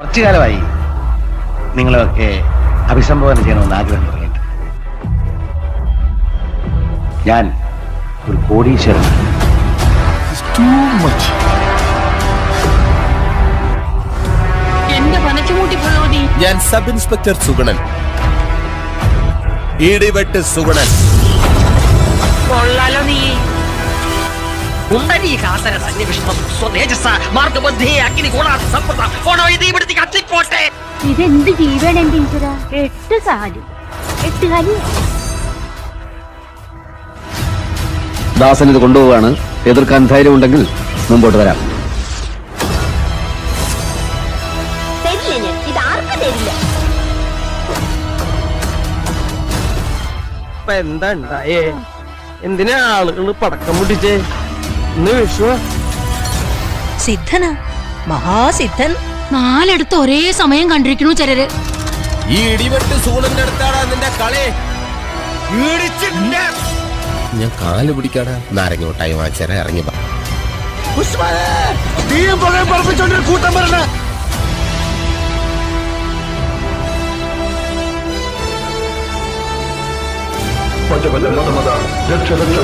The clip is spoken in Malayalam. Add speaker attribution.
Speaker 1: കുറച്ചു കാലമായി നിങ്ങളെയൊക്കെ അഭിസംബോധന ചെയ്യണമെന്ന് ആഗ്രഹം തുടങ്ങിയിട്ട്. ഞാൻ ഒരു കോടീശ്വരനാണ്.
Speaker 2: എന്റെ പനച്ചുമൂട്ടി ഭഗവതി.
Speaker 3: ഞാൻ സബ് ഇൻസ്പെക്ടർ സുഗണൻ, ഈടിവെട്ട് സുഗണൻ.
Speaker 2: കൊള്ളാലോ നീ.
Speaker 4: ഇതെന്ത് ജീവനാണ് എന്റെ ഈശ്വര. 8 കാലി.
Speaker 1: ദാസൻ ഇത് കൊണ്ടുപോവാണ്. എതിർക്കാൻ ധൈര്യമുണ്ടെങ്കിൽ മുമ്പോട്ട് വരാം.
Speaker 4: തരില്ല ഞാൻ. ഇത് ആർക്കും തരില്ല.
Speaker 5: എന്താ ഉണ്ടായേ? എന്തിനാ ആളുകള് പടക്കം പൊട്ടിച്ചേ? ഇന്ന് വിഷു.
Speaker 2: സിദ്ധനാ, മഹാസിദ്ധൻ. 4 ഒരേ സമയം കണ്ടിരിക്കണു ചിലര്.
Speaker 3: ഈ ഇടിവെട്ട് സുഗണന്റെ അടുത്താടാ നിന്റെ കളി. ഞാൻ കാല് പിടിക്കാടാ. നാരങ്ങോട്ടായി വാങ്ങിച്ചേരാ. ഇറങ്ങി കൂട്ടം പറഞ്ഞ
Speaker 6: പച്ച പച്ച മത മത രക്ഷ രക്ഷ